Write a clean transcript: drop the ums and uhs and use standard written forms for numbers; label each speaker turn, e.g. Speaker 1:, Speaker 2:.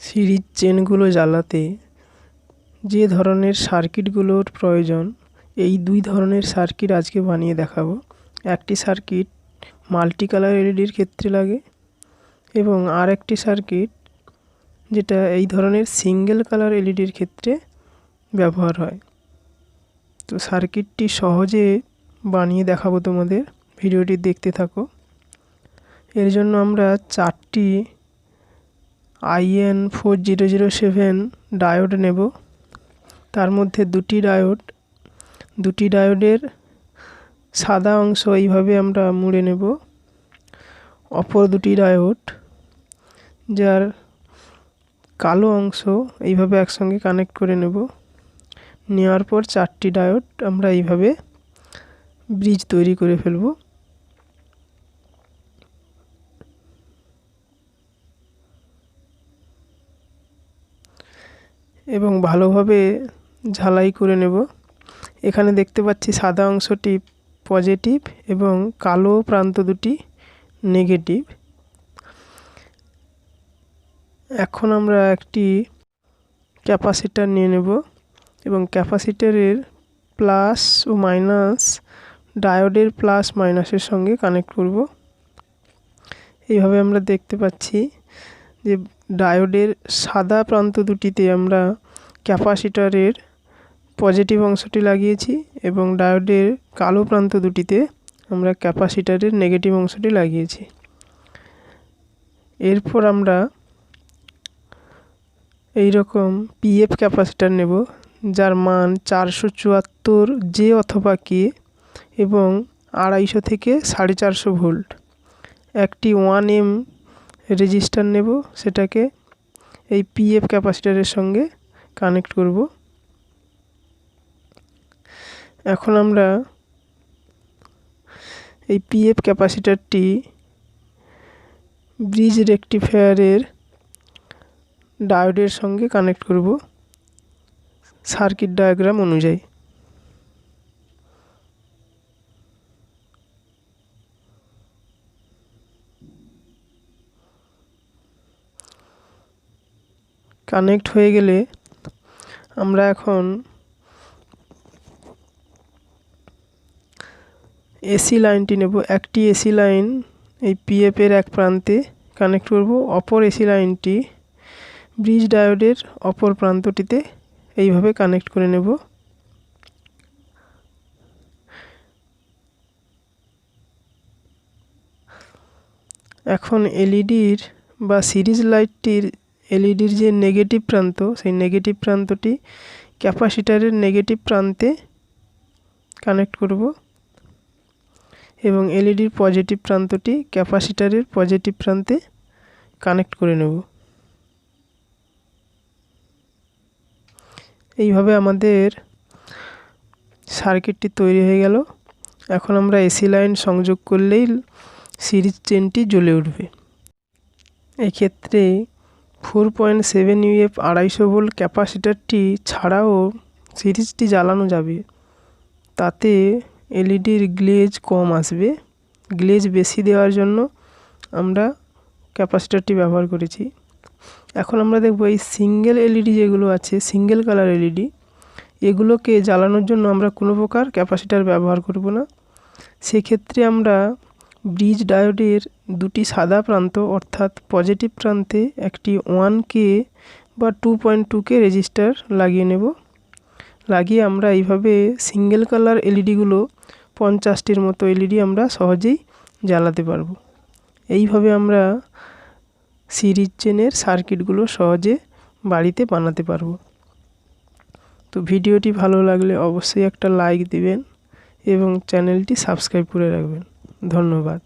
Speaker 1: Series চেনগুলো জ্বালাতে যে ধরনের সার্কিটগুলোর প্রয়োজন, এই দুই ধরনের সার্কিট আজকে বানিয়ে দেখাবো। একটি সার্কিট মাল্টি কালার এলইডির ক্ষেত্রে লাগে এবং আর একটি সার্কিট যেটা এই ধরনের সিঙ্গেল কালার এলইডির ক্ষেত্রে ব্যবহার হয়। তো সার্কিটটি সহজে বানিয়ে দেখাবো তোমাদের, ভিডিওটি দেখতে থাকো। এর জন্য আমরা 4টি IN4007 ডায়োড নেব। তার মধ্যে দুটি ডায়োডের সাদা অংশ এইভাবে আমরা মুড়ে নেব। অপর দুটি ডায়োড যার কালো অংশ এইভাবে একসঙ্গে কানেক্ট করে নেব। নেওয়ার পর 4টি ডায়োড আমরা এইভাবে ব্রিজ তৈরি করে ফেলব। এবং ভালোভাবে ঝালাই করে নেব। এখানে দেখতে পাচ্ছি সাদা অংশটি পজিটিভ এবং কালো প্রান্ত দুটি নেগেটিভ। এখন আমরা একটি ক্যাপাসিটর নিয়ে নেব এবং ক্যাপাসিটরের প্লাস ও মাইনাস ডায়োডের প্লাস মাইনাসের সঙ্গে কানেক্ট করব। এইভাবে আমরা দেখতে পাচ্ছি যে ডায়োডের সাদা প্রান্ত দুটিতে আমরা ক্যাপাসিটরের পজিটিভ অংশটি লাগিয়েছি এবং ডায়োডের কালো প্রান্ত দুটিতে আমরা ক্যাপাসিটরের নেগেটিভ অংশটি লাগিয়েছি। এরপর আমরা এই রকম পিএফ ক্যাপাসিটর নেব, যার মান 474 জে অথবা কে এবং 250 থেকে 450 ভোল্ট। একটি 1M রেজিস্টার নেব, সেটাকে এই পিএফ ক্যাপাসিটরের সঙ্গে কানেক্ট করব। এখন আমরা এই পিএফ ক্যাপাসিটরটি ব্রিজ রেকটিফায়ারের ডায়োডের সঙ্গে কানেক্ট করব সার্কিট ডায়াগ্রাম অনুযায়ী। কানেক্ট হয়ে গেলে আমরা এখন এসি লাইনটি নেব। একটি এসি লাইন এই পিএফের এক প্রান্তে কানেক্ট করব, অপর এসি লাইনটি ব্রিজ ডায়োডের অপর প্রান্তটিতে এইভাবে কানেক্ট করে নেব। এখন এলইডির বা সিরিজ লাইটটির এলইডির যে নেগেটিভ প্রান্ত, সেই নেগেটিভ প্রান্তটি ক্যাপাসিটরের নেগেটিভ প্রান্তে কানেক্ট করব এবং এলইডির পজিটিভ প্রান্তটি ক্যাপাসিটরের পজিটিভ প্রান্তে কানেক্ট করে নেব। এইভাবে আমাদের সার্কিটটি তৈরি হয়ে গেল। এখন আমরা এসি লাইন সংযোগ করলেই সিরিজ চেনটি জ্বলে উঠবে। এক্ষেত্রে 4.7 UF 250 ভোল্ট ক্যাপাসিটরটি ছাড়াও সিরিজটি জ্বালানো যাবে, তাতে এলইডির গ্লেজ কম আসবে। গ্লেজ বেশি দেওয়ার জন্য আমরা ক্যাপাসিটরটি ব্যবহার করেছি। এখন আমরা দেখব এই সিঙ্গেল এলইডি যেগুলো আছে, সিঙ্গেল কালার এলইডি, এগুলোকে জ্বালানোর জন্য আমরা কোনো প্রকার ক্যাপাসিটর ব্যবহার করব না। সেক্ষেত্রে আমরা ব্রিজ ডায়োডের দুটি সাদা প্রান্ত অর্থাৎ পজিটিভ প্রান্তে একটি 1K বা 2.2K রেজিস্টার লাগিয়ে নেব। লাগিয়ে আমরা এইভাবে সিঙ্গেল কালার এলইডিগুলো 50টির মতো এলইডি আমরা সহজেই জ্বালাতে পারবো। এইভাবে আমরা সিরিজ চেনের সার্কিটগুলো সহজে বাড়িতে বানাতে পারবো। তো ভিডিওটি ভালো লাগলে অবশ্যই একটা লাইক দিবেন এবং চ্যানেলটি সাবস্ক্রাইব করে রাখবেন। ধন্যবাদ।